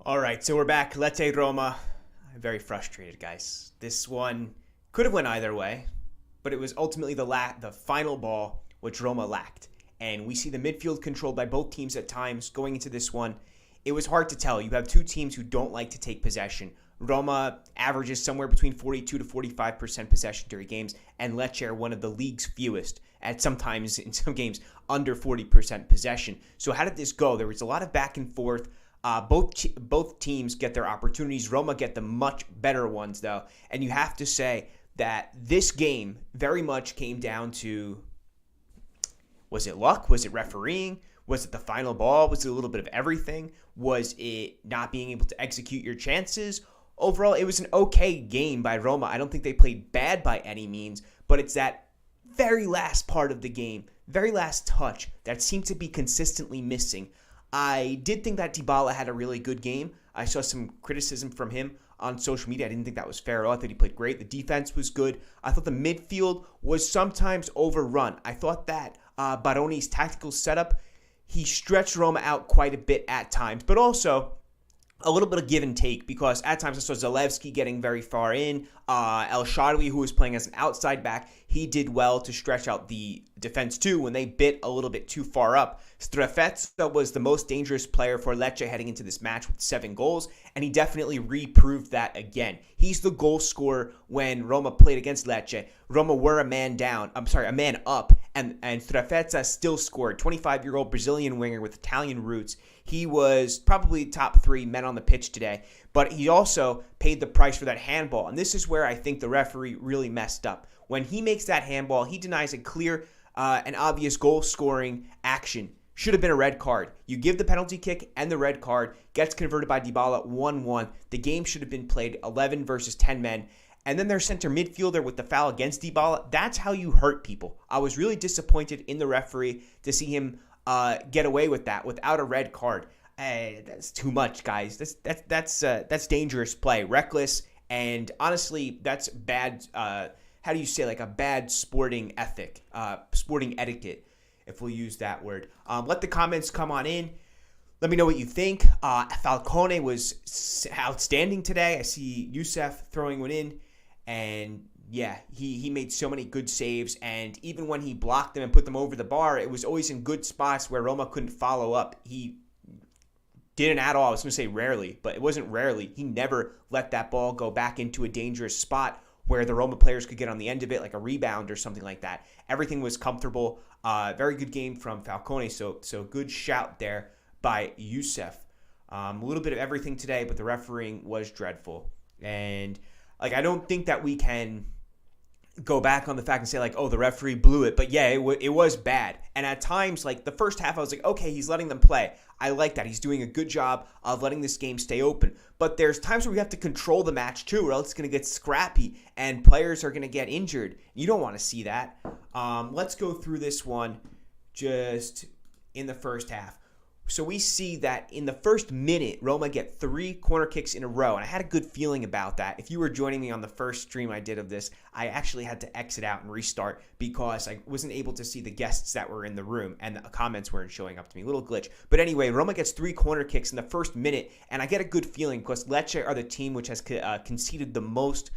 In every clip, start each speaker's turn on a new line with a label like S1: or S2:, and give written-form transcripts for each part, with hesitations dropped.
S1: All right, so we're back. Lecce-Roma. I'm very frustrated, guys. This one could have went either way, but it was ultimately the final ball which Roma lacked. And we see the midfield controlled by both teams at times going into this one. It was hard to tell. You have two teams who don't like to take possession. Roma averages somewhere between 42 to 45% possession during games, and Lecce are one of the league's fewest, at sometimes in some games under 40% possession. So how did this go? There was a lot of back and forth. Both teams get their opportunities. Roma get the much better ones, though. And you have to say that this game very much came down to, was it luck? Was it refereeing? Was it the final ball? Was it a little bit of everything? Was it not being able to execute your chances? Overall, it was an okay game by Roma. I don't think they played bad by any means, but it's that very last part of the game, very last touch that seemed to be consistently missing. I did think that Dybala had a really good game. I saw some criticism from him on social media. I didn't think that was fair at all. I thought he played great. The defense was good. I thought the midfield was sometimes overrun. I thought that Baroni's tactical setup, he stretched Roma out quite a bit at times, but also a little bit of give and take, because at times I saw Zalewski getting very far in. El Shaarawy, who was playing as an outside back, he did well to stretch out the defense too when they bit a little bit too far up. Strefezza was the most dangerous player for Lecce heading into this match with 7 goals, and he definitely reproved that again. He's the goal scorer when Roma played against Lecce. Roma were a man up, and Strefezza still scored. 25-year-old Brazilian winger with Italian roots. He was probably top 3 men on the pitch today, but he also paid the price for that handball. And this is where I think the referee really messed up. When he makes that handball, he denies a clear and obvious goal-scoring action. Should have been a red card. You give the penalty kick and the red card, gets converted by Dybala 1-1. The game should have been played 11 versus 10 men. And then their center midfielder with the foul against Dybala. That's how you hurt people. I was really disappointed in the referee to see him get away with that without a red card. That's too much, guys. That's dangerous play, reckless, and honestly, that's bad. How do you say, like a bad sporting ethic, sporting etiquette, if we'll use that word. Let the comments come on in. Let me know what you think. Falcone was outstanding today. I see Youssef throwing one in, and yeah, he made so many good saves, and even when he blocked them and put them over the bar, it was always in good spots where Roma couldn't follow up. He didn't at all. I was going to say rarely, but it wasn't rarely. He never let that ball go back into a dangerous spot where the Roma players could get on the end of it, like a rebound or something like that. Everything was comfortable. Very good game from Falcone, so good shout there by Youssef. A little bit of everything today, but the refereeing was dreadful. And I don't think that we can go back on the fact and say oh, the referee blew it, but yeah, it was bad. And at times, the first half, I was like, okay, he's letting them play. I like that. He's doing a good job of letting this game stay open. But there's times where we have to control the match too, or else it's going to get scrappy and players are going to get injured. You don't want to see that. Let's go through this one just in the first half. So we see that in the first minute, Roma get 3 corner kicks in a row. And I had a good feeling about that. If you were joining me on the first stream I did of this, I actually had to exit out and restart because I wasn't able to see the guests that were in the room and the comments weren't showing up to me. Little glitch. But anyway, Roma gets 3 corner kicks in the first minute. And I get a good feeling because Lecce are the team which has conceded the most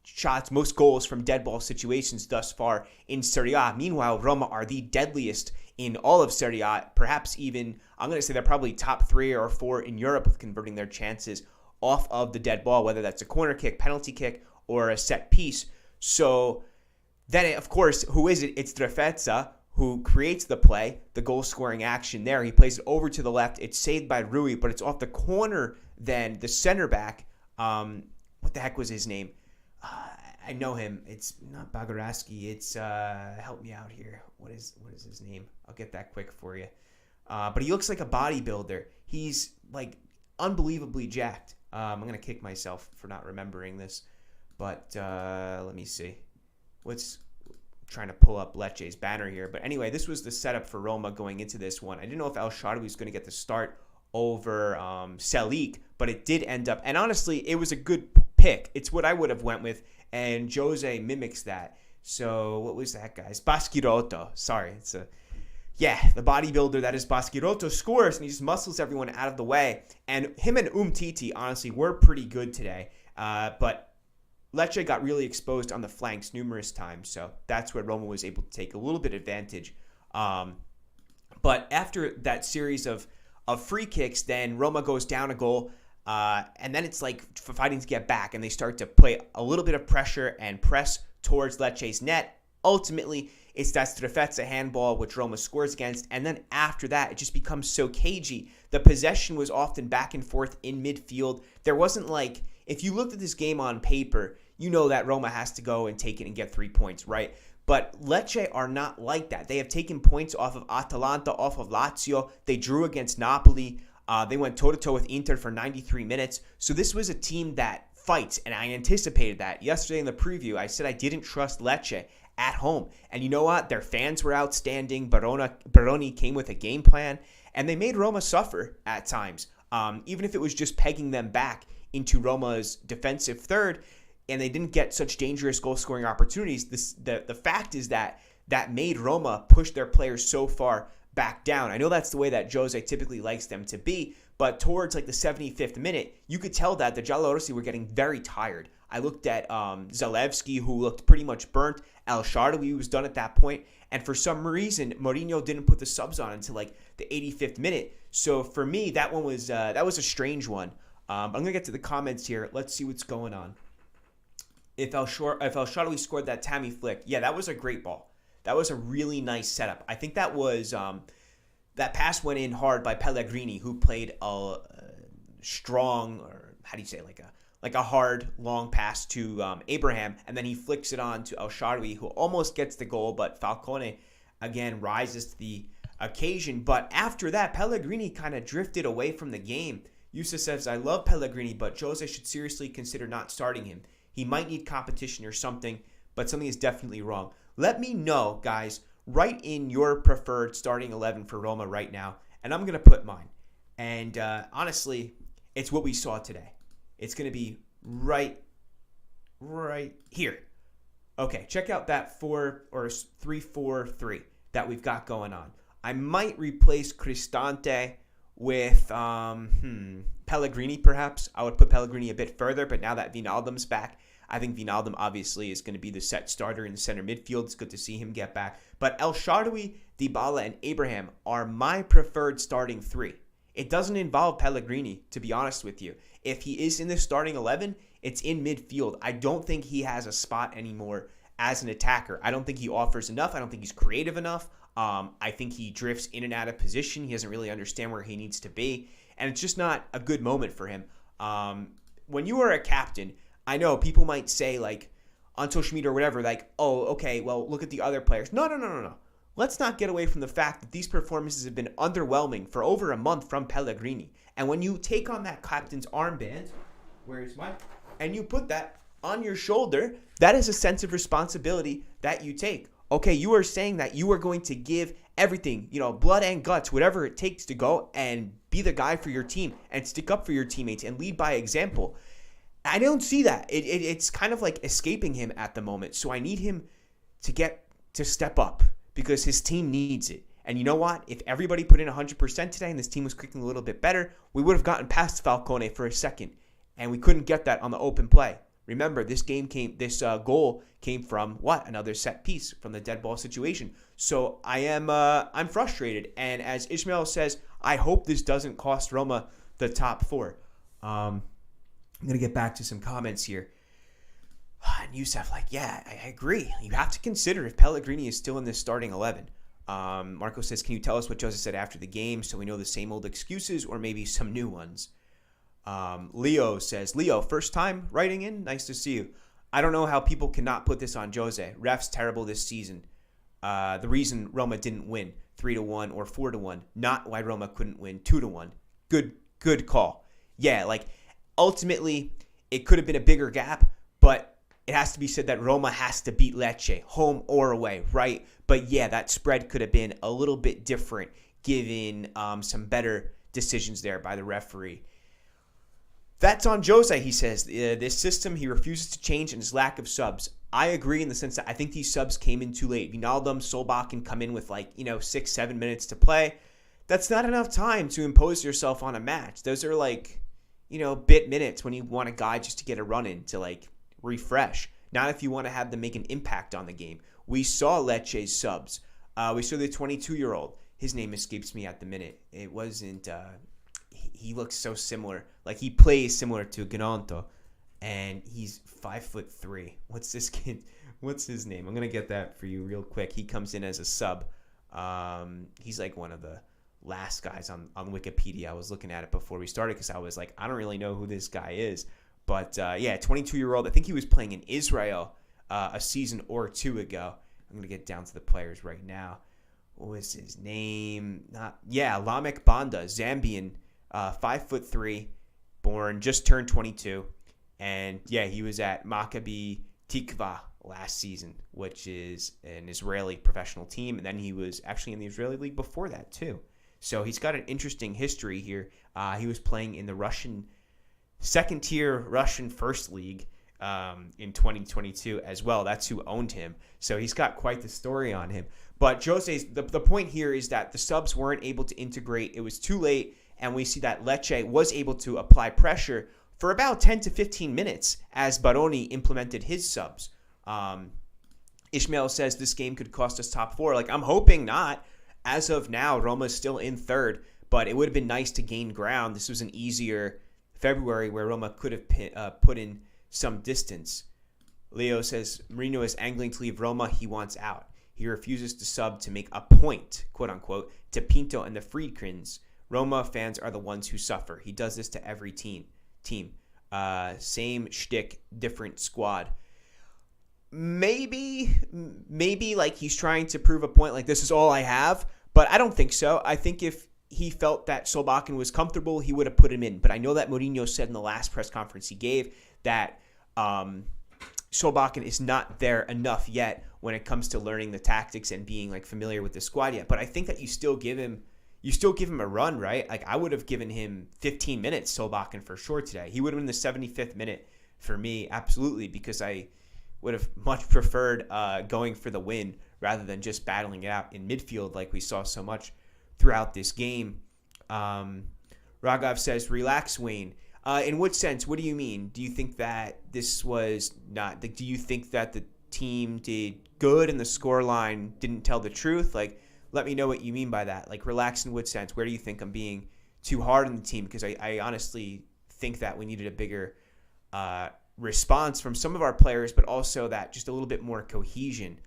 S1: shots, most goals from dead ball situations thus far in Serie A. Meanwhile, Roma are the deadliest in all of Serie A, perhaps even, I'm going to say they're probably top 3 or 4 in Europe with converting their chances off of the dead ball, whether that's a corner kick, penalty kick, or a set piece. So then, of course, who is it? It's Strefezza who creates the play, the goal-scoring action there. He plays it over to the left. It's saved by Rui, but it's off the corner then. The center back, what the heck was his name? I know him. It's not Bagaraski. It's help me out here. What is his name? I'll get that quick for you. But he looks like a bodybuilder. He's unbelievably jacked. I'm gonna kick myself for not remembering this. But let me see. Trying to pull up Lecce's banner here. But anyway, this was the setup for Roma going into this one. I didn't know if El Shaarawy was going to get the start over Selic, but it did end up. And honestly, it was a good pick. It's what I would have went with. And Jose mimics that. So what was that, guys? Baschirotto. Sorry, it's a Yeah, the bodybuilder that is Baschirotto scores, and he just muscles everyone out of the way. And him and Umtiti, honestly, were pretty good today. But Lecce got really exposed on the flanks numerous times, so that's where Roma was able to take a little bit of advantage. But after that series of free kicks, then Roma goes down a goal, and then it's like fighting to get back, and they start to play a little bit of pressure and press towards Lecce's net. Ultimately, it's that Strefezza handball, which Roma scores against, and then after that, it just becomes so cagey. The possession was often back and forth in midfield. There wasn't like, if you looked at this game on paper, you know that Roma has to go and take it and get 3 points, right? But Lecce are not like that. They have taken points off of Atalanta, off of Lazio. They drew against Napoli. They went toe-to-toe with Inter for 93 minutes. So this was a team that fights, and I anticipated that. Yesterday in the preview, I said I didn't trust Lecce at home. And you know what? Their fans were outstanding. Baroni came with a game plan, and they made Roma suffer at times. Even if it was just pegging them back into Roma's defensive third, and they didn't get such dangerous goal-scoring opportunities, the fact is that made Roma push their players so far back down. I know that's the way that Jose typically likes them to be, but towards like the 75th minute, you could tell that the Giallorossi were getting very tired. I looked at Zalewski, who looked pretty much burnt. El Shaarawy was done at that point. And for some reason, Mourinho didn't put the subs on until like the 85th minute. So for me, that was a strange one. I'm going to get to the comments here. Let's see what's going on. If El Shaarawy scored that Tammy flick, yeah, that was a great ball. That was a really nice setup. I think that was that pass went in hard by Pellegrini, who played a strong, or how do you say, like a hard long pass to Abraham, and then he flicks it on to El Shaarawy, who almost gets the goal, but Falcone again rises to the occasion. But after that, Pellegrini kind of drifted away from the game. Yusa says, I love Pellegrini, but Jose should seriously consider not starting him. He might need competition or something, but something is definitely wrong. Let me know, guys. Write in your preferred starting 11 for Roma right now, and I'm going to put mine. And honestly, it's what we saw today. It's going to be right here. Okay, check out that 3-4-3 that we've got going on. I might replace Cristante with Pellegrini, perhaps. I would put Pellegrini a bit further, but now that Wijnaldum's back, I think Wijnaldum obviously is going to be the set starter in the center midfield. It's good to see him get back. But El Shaarawy, Dybala, and Abraham are my preferred starting three. It doesn't involve Pellegrini, to be honest with you. If he is in the starting 11, it's in midfield. I don't think he has a spot anymore as an attacker. I don't think he offers enough. I don't think he's creative enough. I think he drifts in and out of position. He doesn't really understand where he needs to be. And it's just not a good moment for him. When you are a captain, I know people might say, like, on social media or whatever, like, oh, okay, well, look at the other players. No. Let's not get away from the fact that these performances have been underwhelming for over a month from Pellegrini. And when you take on that captain's armband, where's mine? And you put that on your shoulder, that is a sense of responsibility that you take. Okay, you are saying that you are going to give everything, blood and guts, whatever it takes to go and be the guy for your team and stick up for your teammates and lead by example. I don't see that. It's kind of like escaping him at the moment. So I need him to step up because his team needs it. And you know what? If everybody put in 100% today and this team was clicking a little bit better, we would have gotten past Falcone for a second. And we couldn't get that on the open play. Remember, this goal came from what? Another set piece from the dead ball situation. So I'm frustrated. And as Ishmael says, I hope this doesn't cost Roma the top four. I'm going to get back to some comments here. And Youssef, yeah, I agree. You have to consider if Pellegrini is still in this starting 11. Marco says, can you tell us what Jose said after the game so we know the same old excuses or maybe some new ones? Leo says, Leo, first time writing in? Nice to see you. I don't know how people cannot put this on Jose. Ref's terrible this season. The reason Roma didn't win 3-1 or 4-1, not why Roma couldn't win 2-1. Good call. Yeah, ultimately, it could have been a bigger gap, but it has to be said that Roma has to beat Lecce, home or away, right? But yeah, that spread could have been a little bit different given some better decisions there by the referee. That's on Jose, he says. This system he refuses to change and his lack of subs. I agree in the sense that I think these subs came in too late. Wijnaldum, Solbach can come in with 6-7 minutes to play. That's not enough time to impose yourself on a match. Those are bit minutes when you want a guy just to get a run in to refresh. Not if you want to have them make an impact on the game. We saw Lecce's subs. We saw the 22-year-old. His name escapes me at the minute. It wasn't... He looks so similar. He plays similar to Gnonto. And he's 5'3". What's this kid? What's his name? I'm going to get that for you real quick. He comes in as a sub. He's one of the last guys on Wikipedia. I was looking at it before we started because I was I don't really know who this guy is. But 22-year-old. I think he was playing in Israel a season or two ago. I'm going to get down to the players right now. What was his name? Lamek Banda, Zambian, 5'3", born, just turned 22. And he was at Maccabi Tikva last season, which is an Israeli professional team. And then he was actually in the Israeli league before that too. So he's got an interesting history here. He was playing in the second-tier Russian First League in 2022 as well. That's who owned him. So he's got quite the story on him. But Jose's the point here is that the subs weren't able to integrate. It was too late, and we see that Lecce was able to apply pressure for about 10 to 15 minutes as Baroni implemented his subs. Ishmael says this game could cost us top four. I'm hoping not. As of now, Roma's still in third, but it would have been nice to gain ground. This was an easier February where Roma could have put in some distance. Leo says Mourinho is angling to leave Roma. He wants out. He refuses to sub to make a point, quote unquote, to Pinto and the Friedkins. Roma fans are the ones who suffer. He does this to every team. Same shtick, different squad. Maybe he's trying to prove a point, this is all I have, but I don't think so. I think if he felt that Solbakken was comfortable, he would have put him in. But I know that Mourinho said in the last press conference he gave that Solbakken is not there enough yet when it comes to learning the tactics and being familiar with the squad yet. But I think that you still give him a run, right? I would have given him 15 minutes, Solbakken, for sure today. He would have been the 75th minute for me, absolutely, because I would have much preferred going for the win rather than just battling it out in midfield like we saw so much throughout this game. Raghav says, relax, Wayne. In what sense? What do you mean? Do you think that this was not... do you think that the team did good and the scoreline didn't tell the truth? Let me know what you mean by that. Relax in what sense? Where do you think I'm being too hard on the team? Because I honestly think that we needed a bigger response from some of our players, but also that just a little bit more cohesion.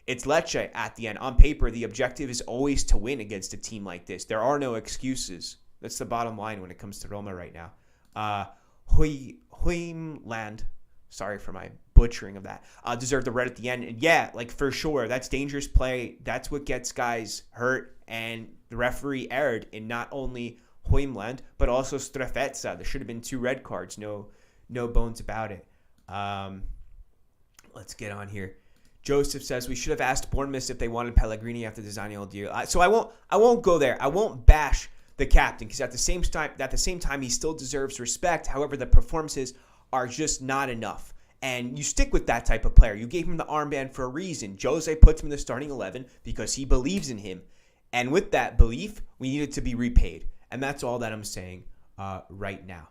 S1: It's Lecce at the end. On paper, the objective is always to win against a team like this. There are no excuses. That's the bottom line when it comes to Roma right now. Hoimland, sorry for my butchering of that, deserved the red at the end. And for sure, that's dangerous play. That's what gets guys hurt. And the referee erred in not only Hoimland, but also Strefezza. There should have been 2 red cards. No bones about it. Let's get on here. Joseph says we should have asked Bournemouth if they wanted Pellegrini after the Zaniolo deal. So I won't go there. I won't bash the captain because at the same time he still deserves respect. However, the performances are just not enough. And you stick with that type of player. You gave him the armband for a reason. Jose puts him in the starting 11 because he believes in him. And with that belief, we needed to be repaid. And that's all that I'm saying right now.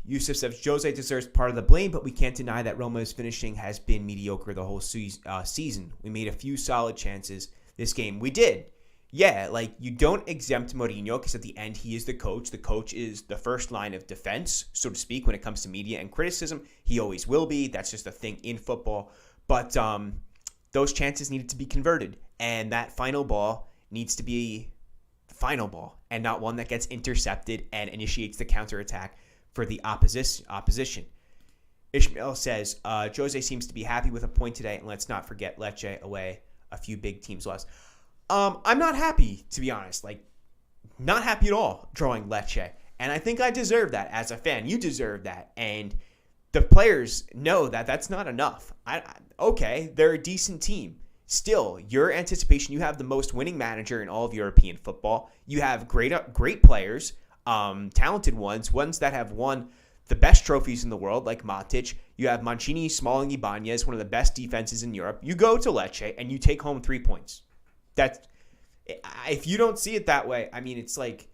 S1: Yusuf says Jose deserves part of the blame, but we can't deny that Roma's finishing has been mediocre the whole season. We made a few solid chances this game. We did. Yeah, you don't exempt Mourinho because at the end he is the coach. The coach is the first line of defense, so to speak, when it comes to media and criticism. He always will be. That's just a thing in football. But those chances needed to be converted, and that final ball needs to be the final ball and not one that gets intercepted and initiates the counterattack for the opposition. Ishmael says, Jose seems to be happy with a point today, and let's not forget Lecce away, a few big teams lost. I'm not happy, to be honest. Not happy at all drawing Lecce. And I think I deserve that as a fan. You deserve that. And the players know that that's not enough. Okay, they're a decent team. Still, your anticipation, you have the most winning manager in all of European football. You have great players. talented ones that have won the best trophies in the world, like Matic. You have Mancini, Smalling, Ibanez, one of the best defenses in Europe. You go to Lecce and you take home 3 points. That's, if you don't see it that way, I mean, it's like,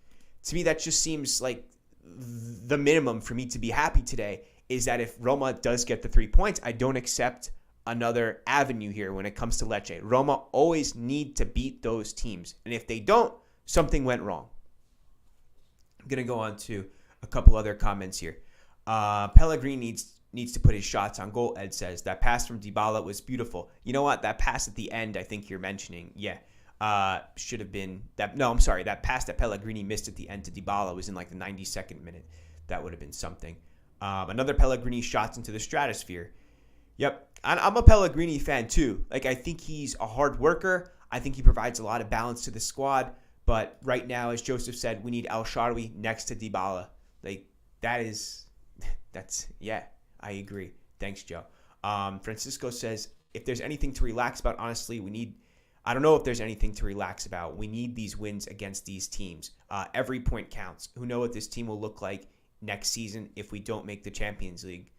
S1: to me, that just seems like the minimum for me to be happy today is that if Roma does get the 3 points, I don't accept another avenue here when it comes to Lecce. Roma always need to beat those teams. And if they don't, something went wrong. I'm going to go on to a couple other comments here. Pellegrini needs to put his shots on goal, Ed says. That pass from Dybala was beautiful. You know what? That pass at the end, I think you're mentioning, should have been that. No, I'm sorry. That pass that Pellegrini missed at the end to Dybala was in like the 92nd minute. That would have been something. Another Pellegrini shots into the stratosphere. Yep, I'm a Pellegrini fan too. Like, I think he's a hard worker. I think he provides a lot of balance to the squad. But right now, as Joseph said, we need El Shaarawy next to Dybala. Like, yeah, I agree. Thanks, Joe. Francisco says, if there's anything to relax about, honestly, I don't know if there's anything to relax about. We need these wins against these teams. Every point counts. Who knows what this team will look like next season if we don't make the Champions League?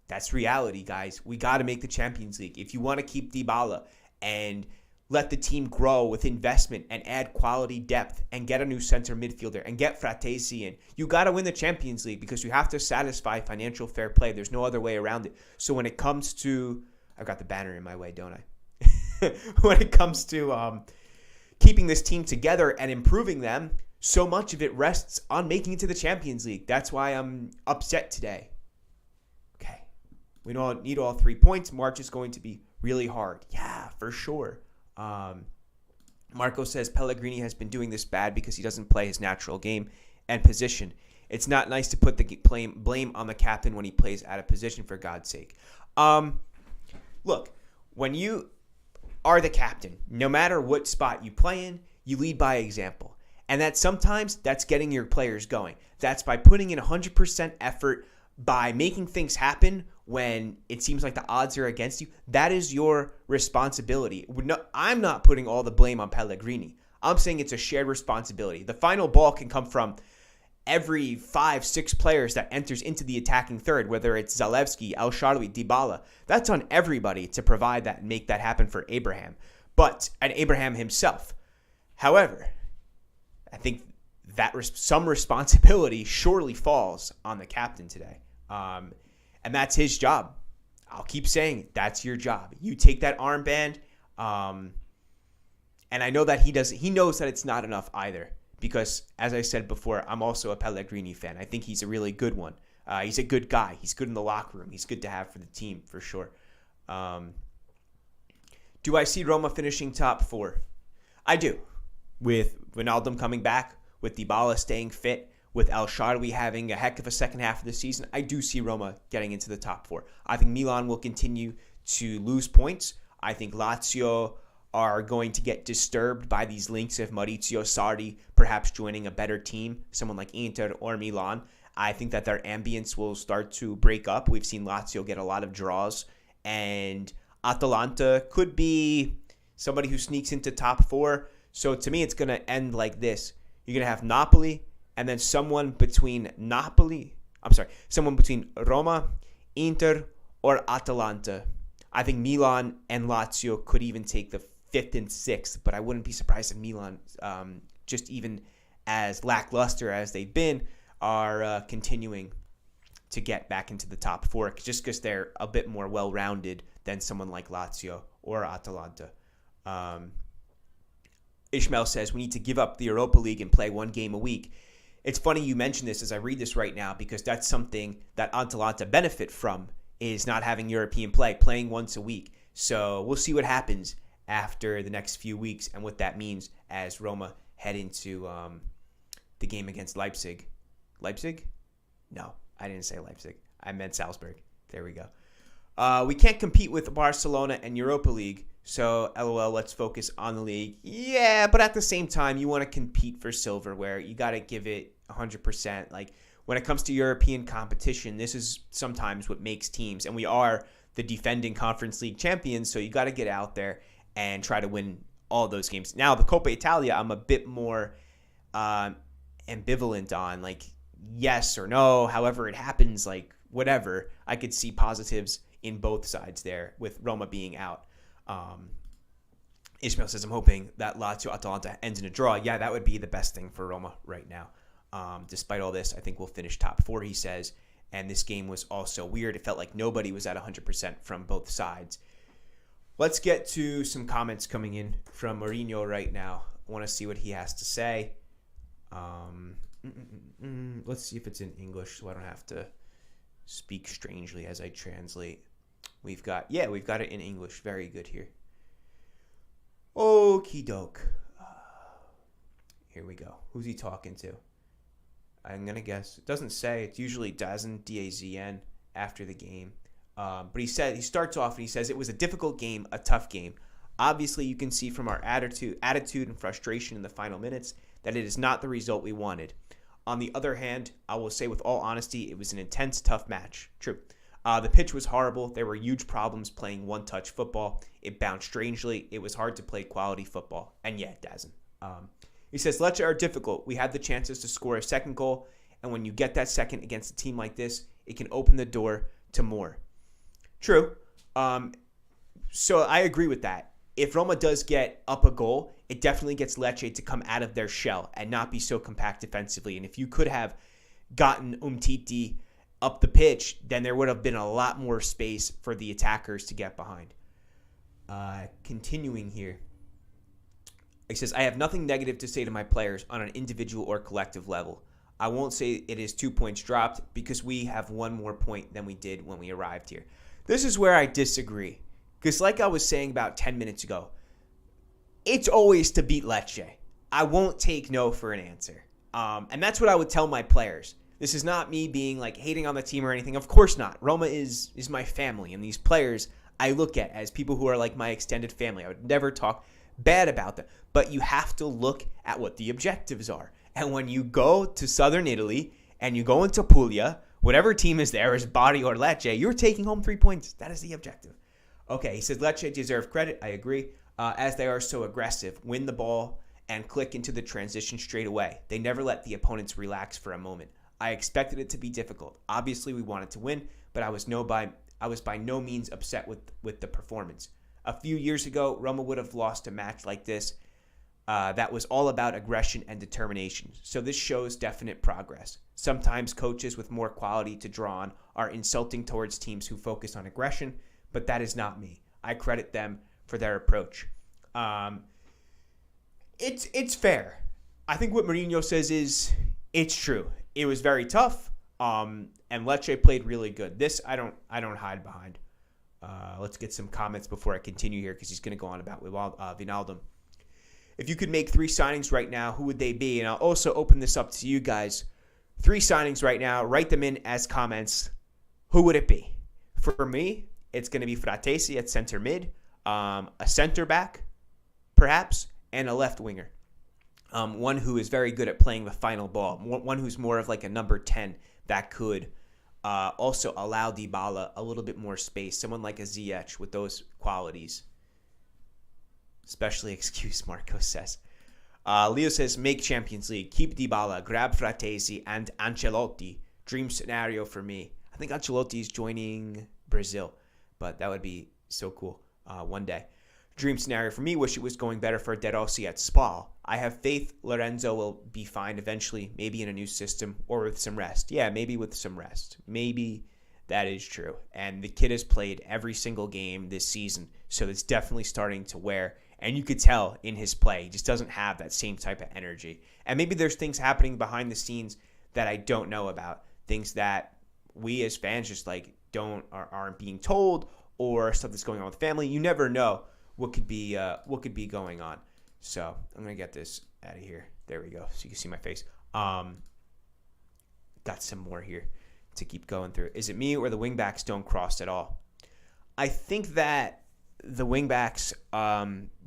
S1: That's reality, guys. We got to make the Champions League. If you want to keep Dybala and let the team grow with investment and add quality depth and get a new center midfielder and get Fratesi in, you got to win the Champions League because you have to satisfy financial fair play. There's no other way around it. So when it comes to, I've got the banner in my way, don't I? When it comes to keeping this team together and improving them, so much of it rests on making it to the Champions League. That's why I'm upset today. Okay. We don't need all 3 points. March is going to be really hard. Yeah, for sure. Marco says Pellegrini has been doing this bad because he doesn't play his natural game and position. It's not nice to put the blame on the captain when he plays out of position, for God's sake. Look, when you are the captain, no matter what spot you play in, you lead by example. And that sometimes that's getting your players going. That's by putting in 100% effort, by making things happen when it seems like the odds are against you. That is your responsibility. I'm not putting all the blame on Pellegrini. I'm saying it's a shared responsibility. The final ball can come from every 5-6 players that enters into the attacking third, whether it's Zalewski, El Shaarawy, Dybala. That's on everybody to provide that and make that happen for Abraham. And Abraham himself. However, I think that some responsibility surely falls on the captain today. And that's his job. I'll keep saying it. That's your job. You take that armband. And I know that he knows that it's not enough either. Because, as I said before, I'm also a Pellegrini fan. I think he's a really good one. He's a good guy. He's good in the locker room. He's good to have for the team, for sure. Do I see Roma finishing top 4? I do. With Wijnaldum coming back, with Dybala staying fit, with El Shaarawy having a heck of a second half of the season, I do see Roma getting into the top 4. I think Milan will continue to lose points. I think Lazio are going to get disturbed by these links of Maurizio Sarri perhaps joining a better team, someone like Inter or Milan. I think that their ambience will start to break up. We've seen Lazio get a lot of draws, and Atalanta could be somebody who sneaks into top 4. So to me, it's going to end like this. You're going to have Napoli, and then someone between Roma, Inter, or Atalanta. I think Milan and Lazio could even take the 5th and 6th, but I wouldn't be surprised if Milan, just even as lackluster as they've been, are continuing to get back into the top 4, just because they're a bit more well-rounded than someone like Lazio or Atalanta. Ishmael says we need to give up the Europa League and play one game a week. It's funny you mention this as I read this right now, because that's something that Atalanta benefit from, is not having European play, playing once a week. So we'll see what happens after the next few weeks and what that means as Roma head into the game against Leipzig. Leipzig? No, I didn't say Leipzig. I meant Salzburg. There we go. We can't compete with Barcelona and Europa League, so LOL, let's focus on the league. Yeah, but at the same time, you want to compete for silverware. You got to give it 100%. Like, when it comes to European competition, this is sometimes what makes teams. And we are the defending Conference League champions, so you got to get out there and try to win all those games. Now, the Coppa Italia, I'm a bit more ambivalent on, like, yes or no, however it happens, like, whatever. I could see positives in both sides there with Roma being out. Ishmael says, I'm hoping that Lazio-Atalanta ends in a draw. Yeah, that would be the best thing for Roma right now. Despite all this, I think we'll finish top 4, he says. And this game was also weird. It felt like nobody was at 100% from both sides. Let's get to some comments coming in from Mourinho right now. I want to see what he has to say. Let's see if it's in English so I don't have to speak strangely as I translate. We've got it in English. Very good here. Okie doke. Here we go. Who's he talking to? I'm going to guess. It doesn't say. It's usually Dazn, D-A-Z-N, after the game. But he starts off and he says, it was a difficult game, a tough game. Obviously, you can see from our attitude and frustration in the final minutes that it is not the result we wanted. On the other hand, I will say with all honesty, it was an intense, tough match. True. The pitch was horrible. There were huge problems playing one-touch football. It bounced strangely. It was hard to play quality football. And yeah, it doesn't. He says, Lecce are difficult. We had the chances to score a second goal. And when you get that second against a team like this, it can open the door to more. True. So I agree with that. If Roma does get up a goal, it definitely gets Lecce to come out of their shell and not be so compact defensively. And if you could have gotten Umtiti up the pitch, then there would have been a lot more space for the attackers to get behind. Continuing here. He says, I have nothing negative to say to my players on an individual or collective level. I won't say it is 2 points dropped because we have one more point than we did when we arrived here. This is where I disagree. Because like I was saying about 10 minutes ago, it's always to beat Lecce. I won't take no for an answer. And that's what I would tell my players. This is not me being like hating on the team or anything. Of course not. Roma is my family. And these players I look at as people who are like my extended family. I would never talk bad about them. But you have to look at what the objectives are. And when you go to southern Italy and you go into Puglia, whatever team is there, is Bari or Lecce, you're taking home 3 points. That is the objective. Okay, he says Lecce deserve credit. I agree. As they are so aggressive, win the ball and click into the transition straight away. They never let the opponents relax for a moment. I expected it to be difficult. Obviously, we wanted to win, but I was by no means upset with the performance. A few years ago, Roma would have lost a match like this. That was all about aggression and determination. So this shows definite progress. Sometimes coaches with more quality to draw on are insulting towards teams who focus on aggression, but that is not me. I credit them for their approach. It's fair. I think what Mourinho says is it's true. It was very tough, and Lecce played really good. This I don't hide behind. Let's get some comments before I continue here because he's going to go on about Wijnaldum. If you could make 3 signings right now, who would they be? And I'll also open this up to you guys. 3 signings right now. Write them in as comments. Who would it be? For me, it's going to be Fratesi at center mid, a center back, perhaps, and a left winger. One who is very good at playing the final ball. One who's more of like a number 10 that could also allow Dybala a little bit more space. Someone like a Ziyech with those qualities. Especially, excuse Marco says. Leo says, make Champions League. Keep Dybala. Grab Fratesi and Ancelotti. Dream scenario for me. I think Ancelotti is joining Brazil. But that would be so cool one day. Dream scenario for me. Wish it was going better for Giallorossi at Spal. I have faith Lorenzo will be fine eventually. Maybe in a new system or with some rest. Yeah, maybe with some rest. Maybe that is true. And the kid has played every single game this season. So it's definitely starting to wear. And you could tell in his play, he just doesn't have that same type of energy. And maybe there's things happening behind the scenes that I don't know about. Things that we as fans just like aren't being told, or stuff that's going on with family. You never know what could be going on. So I'm gonna get this out of here. There we go. So you can see my face. Got some more here to keep going through. Is it me or the wingbacks don't cross at all? I think that the wingbacks,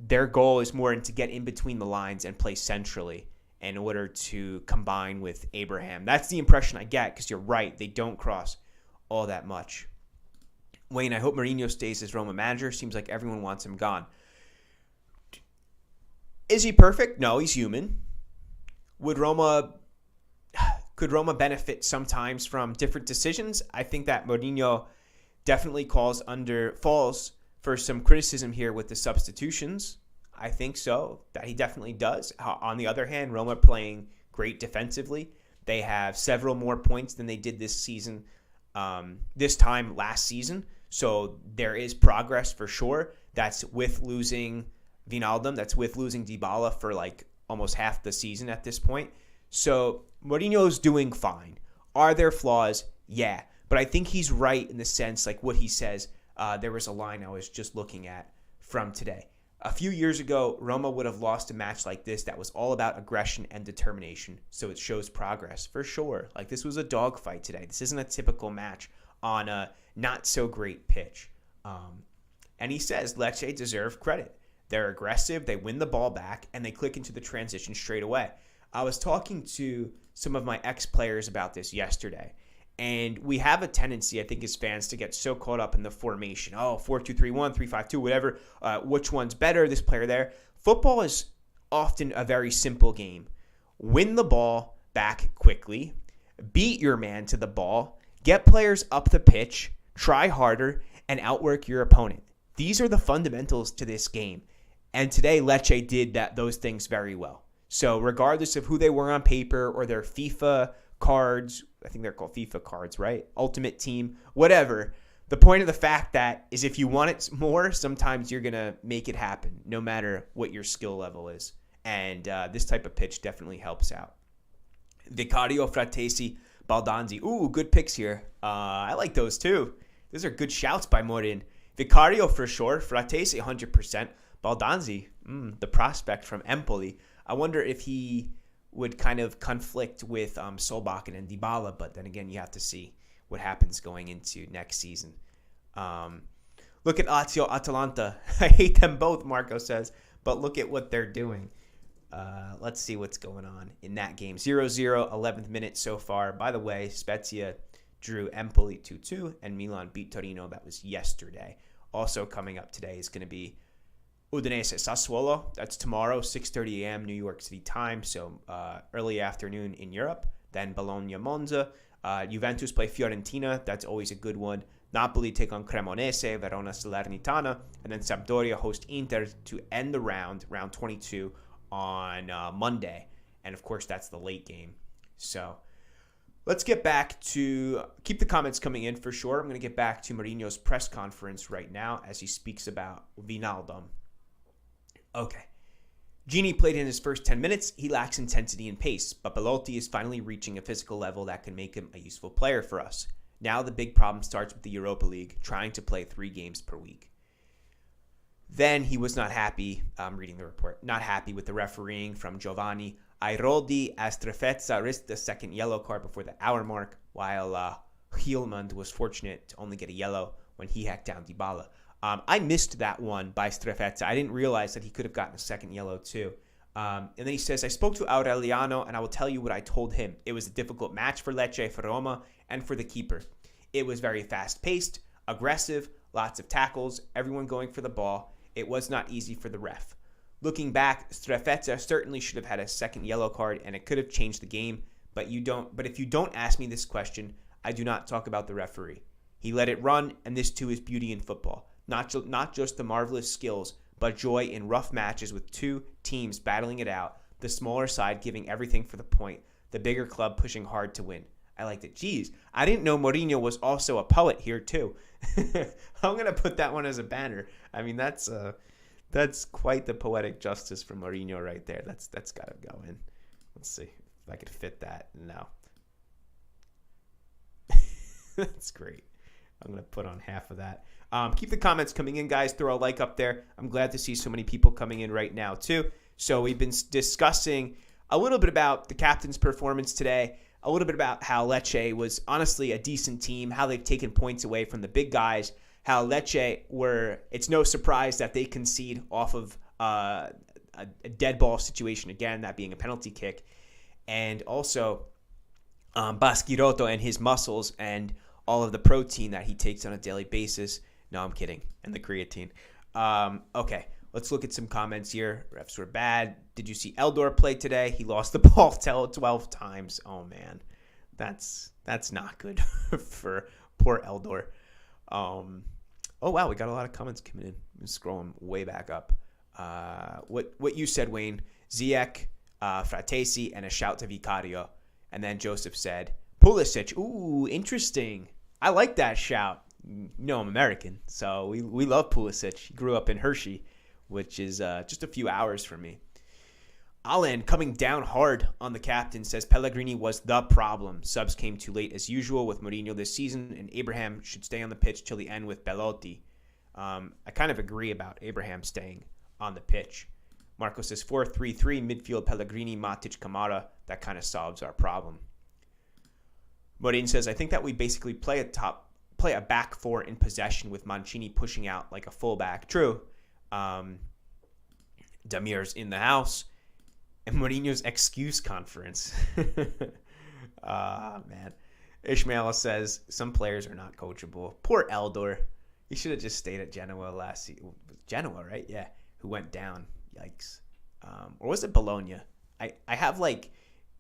S1: their goal is more to get in between the lines and play centrally in order to combine with Abraham. That's the impression I get, because you're right. They don't cross all that much. Wayne, I hope Mourinho stays as Roma manager. Seems like everyone wants him gone. Is he perfect? No, he's human. Would Roma Could Roma benefit sometimes from different decisions? I think that Mourinho definitely falls for some criticism here with the substitutions. I think so, that he definitely does. On the other hand, Roma playing great defensively. They have several more points than they did this season, this time last season. So there is progress for sure. That's with losing Wijnaldum. That's with losing Dybala for like almost half the season at this point. So Mourinho's doing fine. Are there flaws? Yeah. But I think he's right in the sense, like what he says. There was a line I was just looking at from today. A few years ago, Roma would have lost a match like this that was all about aggression and determination. So it shows progress for sure. Like this was a dogfight today. This isn't a typical match on a not so great pitch. And he says Lecce deserve credit. They're aggressive, they win the ball back, and they click into the transition straight away. I was talking to some of my ex-players about this yesterday, and we have a tendency, I think, as fans to get so caught up in the formation. Oh, 4-2-3-1, 3-5-2, whatever. Which one's better, this player there? Football is often a very simple game. Win the ball back quickly, beat your man to the ball, get players up the pitch, try harder, and outwork your opponent. These are the fundamentals to this game. And today, Lecce did those things very well. So regardless of who they were on paper or their FIFA cards, I think they're called FIFA cards, right? Ultimate Team, whatever. The point of the fact that is if you want it more, sometimes you're going to make it happen, no matter what your skill level is. And this type of pitch definitely helps out. Vicario, Fratesi, Baldanzi. Ooh, good picks here. I like those too. Those are good shouts by Morin. Vicario for sure. Fratesi 100%. Baldanzi, the prospect from Empoli. I wonder if he would kind of conflict with Solbakken and Dybala, but then again, you have to see what happens going into next season. Look at Lazio, Atalanta. I hate them both, Marco says, but look at what they're doing. Let's see what's going on in that game. 0-0, 11th minute so far. By the way, Spezia drew Empoli 2-2, and Milan beat Torino. That was yesterday. Also coming up today is going to be Udinese Sassuolo. That's tomorrow, 6:30 a.m. New York City time, so early afternoon in Europe. Then Bologna Monza. Juventus play Fiorentina. That's always a good one. Napoli take on Cremonese, Verona Salernitana, and then Sampdoria host Inter to end the round 22 on Monday. And of course, that's the late game. So let's get back to keep the comments coming in for sure. I'm going to get back to Mourinho's press conference right now as he speaks about Wijnaldum. Okay. Gini played in his first 10 minutes. He lacks intensity and pace, but Belotti is finally reaching a physical level that can make him a useful player for us. Now the big problem starts with the Europa League, trying to play 3 games per week. Then he was not happy, I'm reading the report, not happy with the refereeing from Giovanni Airoldi as Trefezza risked the second yellow card before the hour mark, while Hielmand was fortunate to only get a yellow when he hacked down Dybala. I missed that one by Strefezza. I didn't realize that he could have gotten a second yellow too. And then he says, I spoke to Aureliano and I will tell you what I told him. It was a difficult match for Lecce, for Roma, and for the keeper. It was very fast-paced, aggressive, lots of tackles, everyone going for the ball. It was not easy for the ref. Looking back, Strefezza certainly should have had a second yellow card and it could have changed the game, but if you don't ask me this question, I do not talk about the referee. He let it run, and this too is beauty in football. Not just the marvelous skills, but joy in rough matches with 2 teams battling it out, the smaller side giving everything for the point, the bigger club pushing hard to win. I liked it. Jeez, I didn't know Mourinho was also a poet here too. I'm going to put that one as a banner. I mean, that's quite the poetic justice from Mourinho right there. That's got to go in. Let's see if I could fit that. No. That's great. I'm going to put on half of that. Keep the comments coming in, guys. Throw a like up there. I'm glad to see so many people coming in right now, too. So we've been discussing a little bit about the captain's performance today, a little bit about how Lecce was honestly a decent team, how they've taken points away from the big guys, how Lecce it's no surprise that they concede off of a dead ball situation, again, that being a penalty kick, and also Baschirotto and his muscles and all of the protein that he takes on a daily basis. No, I'm kidding. And the creatine. Okay, let's look at some comments here. Refs were bad. Did you see Eldor play today? He lost the ball 12 times. Oh, man. That's not good for poor Eldor. Oh wow, we got a lot of comments coming in. I'm scrolling way back up. What you said, Wayne, Ziyech, Fratesi, and a shout to Vicario. And then Joseph said, Pulisic. Ooh, interesting. I like that shout. No, I'm American, so we love Pulisic. He grew up in Hershey, which is just a few hours from me. Alan coming down hard on the captain says Pellegrini was the problem. Subs came too late as usual with Mourinho this season, and Abraham should stay on the pitch till the end with Belotti. I kind of agree about Abraham staying on the pitch. Marco says 4-3-3, midfield Pellegrini, Matic, Kamara. That kind of solves our problem. Morin says, I think that we basically play a back four in possession with Mancini pushing out like a fullback. True. Damir's in the house. And Mourinho's excuse conference. Man. Ishmael says, some players are not coachable. Poor Eldor. He should have just stayed at Genoa last season. Genoa, right? Yeah. Who went down. Yikes. Or was it Bologna? I have like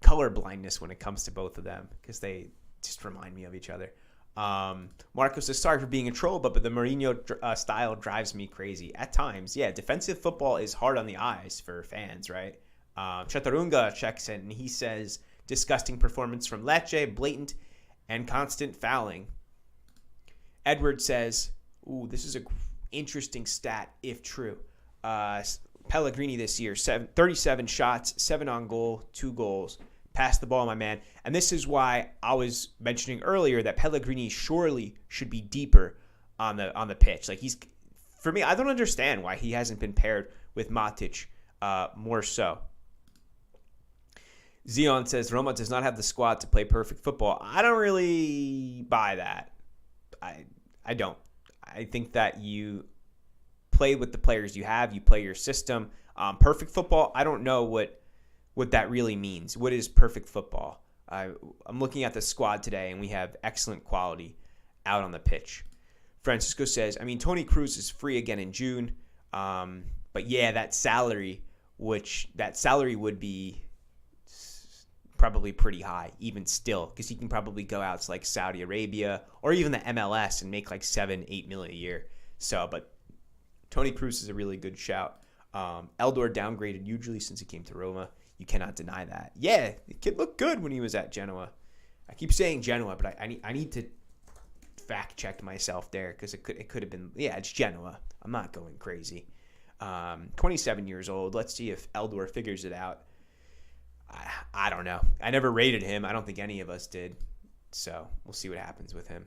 S1: color blindness when it comes to both of them because they just remind me of each other. Marco says, sorry for being a troll, but the Mourinho style drives me crazy. At times, yeah, defensive football is hard on the eyes for fans, right? Chaturunga checks in, and he says, disgusting performance from Lecce, blatant and constant fouling. Edward says, ooh, this is an interesting stat, if true. Pellegrini this year, 37 shots, 7 on goal, 2 goals. Pass the ball, my man. And this is why I was mentioning earlier that Pellegrini surely should be deeper on the pitch. Like for me, I don't understand why he hasn't been paired with Matic more so. Zion says Roma does not have the squad to play perfect football. I don't really buy that. I don't. I think that you play with the players you have. You play your system. Perfect football, I don't know what that really means. What is perfect football? I'm looking at the squad today, and we have excellent quality out on the pitch. Francisco says, I mean, Toni Kroos is free again in June. But yeah, that salary would be probably pretty high, even still, because he can probably go out to like Saudi Arabia or even the MLS and make like 7-8 million a year. So, but Toni Kroos is a really good shout. Eldor downgraded hugely since he came to Roma. You cannot deny that. Yeah, the kid looked good when he was at Genoa. I keep saying Genoa, but I need to fact check myself there because it could have been, yeah, it's Genoa. I'm not going crazy. 27 years old. Let's see if Eldor figures it out. I don't know. I never rated him. I don't think any of us did. So we'll see what happens with him.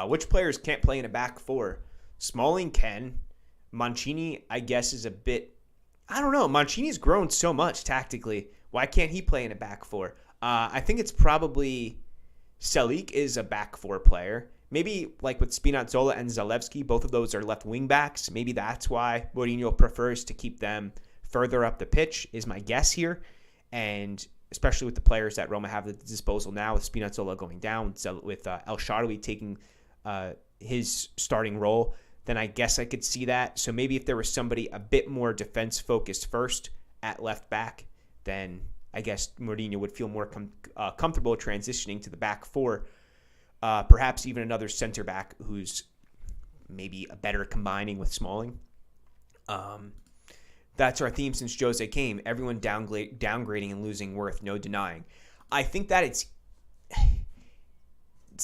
S1: Which players can't play in a back four? Smalling can. Mancini, I guess, is a bit... I don't know. Mancini's grown so much tactically. Why can't he play in a back four? I think it's probably... Selic is a back four player. Maybe like with Spinazzola and Zalewski, both of those are left wing backs. Maybe that's why Mourinho prefers to keep them further up the pitch, is my guess here. And especially with the players that Roma have at the disposal now, with Spinazzola going down, with El Shaarawy taking his starting role, then I guess I could see that. So maybe if there was somebody a bit more defense-focused first at left back, then I guess Mourinho would feel more comfortable transitioning to the back four. Perhaps even another center back who's maybe a better combining with Smalling. That's our theme since Jose came. Everyone downgrading and losing worth, no denying. I think that it's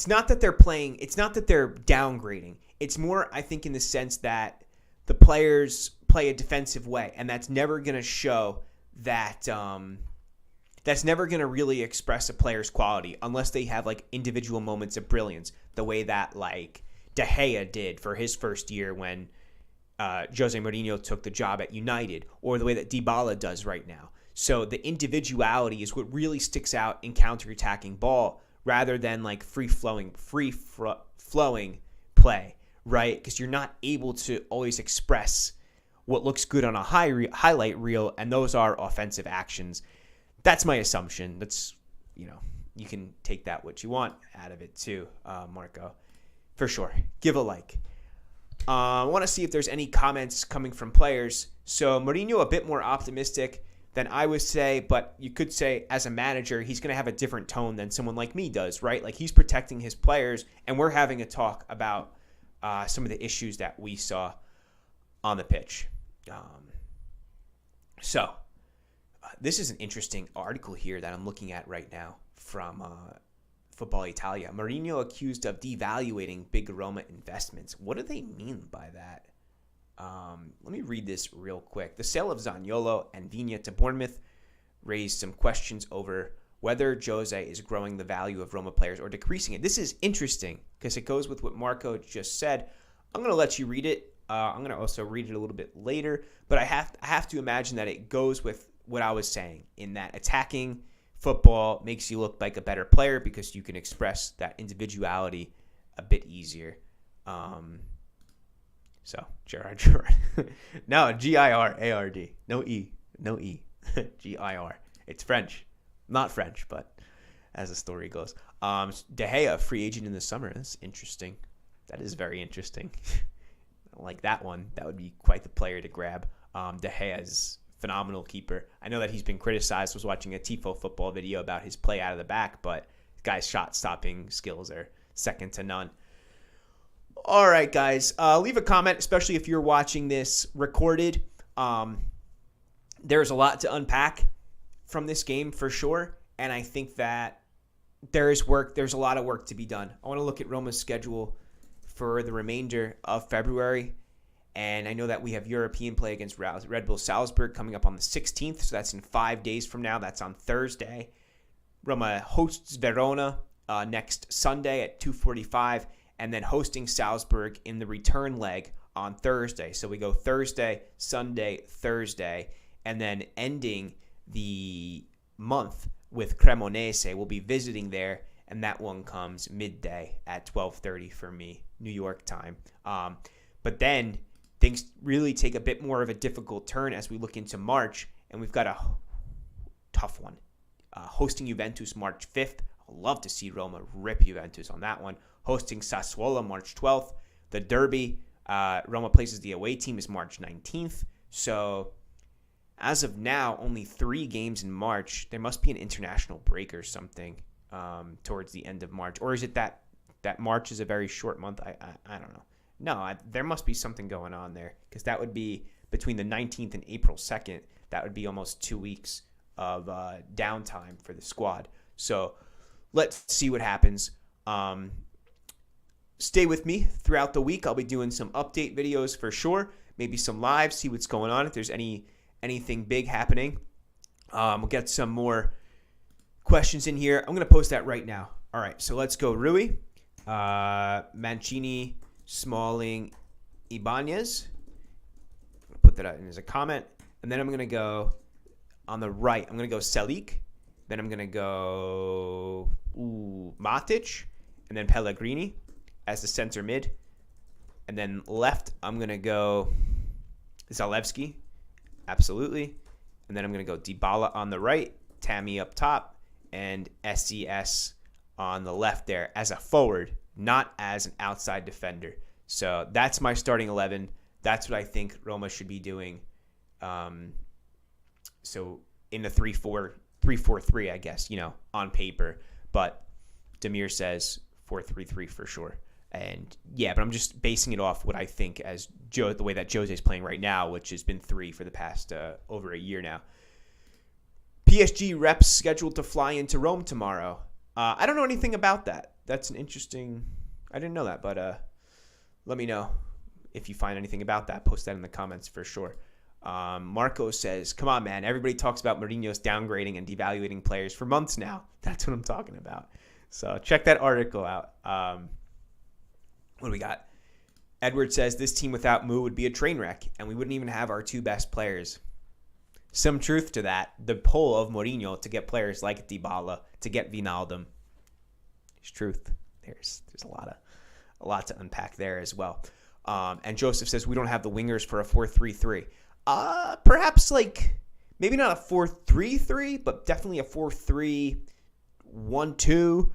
S1: not that they're playing, it's not that they're downgrading. It's more, I think, in the sense that the players play a defensive way, and that's never going to show that that's never going to really express a player's quality unless they have like individual moments of brilliance, the way that like De Gea did for his first year when Jose Mourinho took the job at United, or the way that Dybala does right now. So the individuality is what really sticks out in counterattacking ball rather than like free-flowing play, right? Because you're not able to always express what looks good on a highlight reel, and those are offensive actions. That's my assumption. That's, you can take that what you want out of it too, Marco. For sure. Give a like. I want to see if there's any comments coming from players. So Mourinho a bit more optimistic then I would say, but you could say as a manager, he's going to have a different tone than someone like me does, right? Like he's protecting his players, and we're having a talk about some of the issues that we saw on the pitch. So this is an interesting article here that I'm looking at right now from Football Italia. Mourinho accused of devaluating big Roma investments. What do they mean by that? Let me read this real quick. The sale of Zaniolo and Vigna to Bournemouth raised some questions over whether Jose is growing the value of Roma players or decreasing it. This is interesting because it goes with what Marco just said. I'm going to let you read it. I'm going to also read it a little bit later, but I have to imagine that it goes with what I was saying in that attacking football makes you look like a better player because you can express that individuality a bit easier. So, Gerard. No, G-I-R-A-R-D. No E. G-I-R. It's French. Not French, but as the story goes. De Gea, free agent in the summer. That's interesting. That is very interesting. Like that one. That would be quite the player to grab. De Gea is a phenomenal keeper. I know that he's been criticized. I was watching a Tifo football video about his play out of the back, but the guy's shot-stopping skills are second to none. All right, guys. Leave a comment, especially if you're watching this recorded. There's a lot to unpack from this game for sure, and I think that there's a lot of work to be done. I want to look at Roma's schedule for the remainder of February, and I know that we have European play against Red Bull Salzburg coming up on the 16th, so that's in 5 days from now. That's on Thursday. Roma hosts Verona next Sunday at 2:45, and then hosting Salzburg in the return leg on Thursday. So we go Thursday, Sunday, Thursday, and then ending the month with Cremonese. We'll be visiting there, and that one comes midday at 12:30 for me, New York time. But then things really take a bit more of a difficult turn as we look into March, and we've got a tough one. Hosting Juventus March 5th. I'd love to see Roma rip Juventus on that one. Hosting Sassuolo March 12th. The Derby, Roma places the away team, is March 19th. So as of now, only 3 games in March. There must be an international break or something towards the end of March. Or is it that March is a very short month? I don't know. No, there must be something going on there because that would be between the 19th and April 2nd. That would be almost 2 weeks of downtime for the squad. So let's see what happens. Stay with me throughout the week. I'll be doing some update videos for sure. Maybe some live, see what's going on. If there's anything big happening, we'll get some more questions in here. I'm going to post that right now. All right, so let's go. Rui, Mancini, Smalling, Ibanez. I'm going to put that in as a comment. And then I'm going to go on the right. I'm going to go Selic. Then I'm going to go Matic. And then Pellegrini as the center mid. And then left, I'm going to go Zalewski. Absolutely. And then I'm going to go Dybala on the right, Tammy up top, and SCS on the left there as a forward, not as an outside defender. So that's my starting 11. That's what I think Roma should be doing. So in the 3-4-3, I guess, on paper. But Demir says 4-3-3 for sure. And yeah, but I'm just basing it off what I think as the way that Jose's playing right now, which has been 3 for the past over a year now. PSG reps scheduled to fly into Rome tomorrow. I don't know anything about that. That's an interesting. I didn't know that, but let me know if you find anything about that. Post that in the comments for sure. Marco says, "Come on, man! Everybody talks about Mourinho's downgrading and devaluating players for months now. That's what I'm talking about." So check that article out. What do we got? Edward says, this team without Mu would be a train wreck, and we wouldn't even have our 2 best players. Some truth to that. The pull of Mourinho to get players like Dybala, to get Wijnaldum. There's truth. There's a lot to unpack there as well. And Joseph says, we don't have the wingers for a 4-3-3. Perhaps maybe not a 4-3-3, but definitely a 4-3-1-2.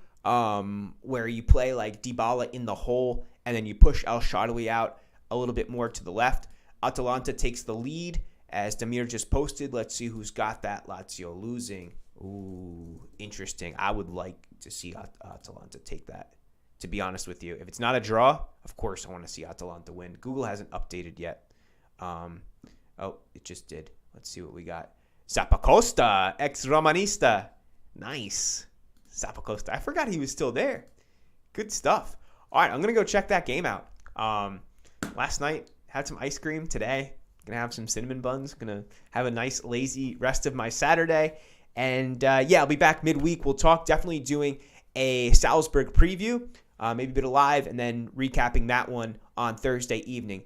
S1: Where you play like Dybala in the hole and then you push El Shaarawy out a little bit more to the left. Atalanta takes the lead as Demir just posted. Let's see who's got that. Lazio losing. Ooh, interesting. I would like to see Atalanta take that, to be honest with you. If it's not a draw, of course I want to see Atalanta win. Google hasn't updated yet. Oh, it just did. Let's see what we got. Zappacosta, ex-Romanista. Nice. Zappacosta. I forgot he was still there. Good stuff. All right, I'm going to go check that game out. Last night, had some ice cream. Today, going to have some cinnamon buns. Going to have a nice, lazy rest of my Saturday. And, I'll be back midweek. We'll talk, definitely doing a Salzburg preview, maybe a bit of live, and then recapping that one on Thursday evening.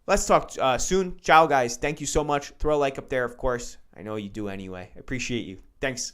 S1: Let's talk soon. Ciao, guys. Thank you so much. Throw a like up there, of course. I know you do anyway. I appreciate you. Thanks.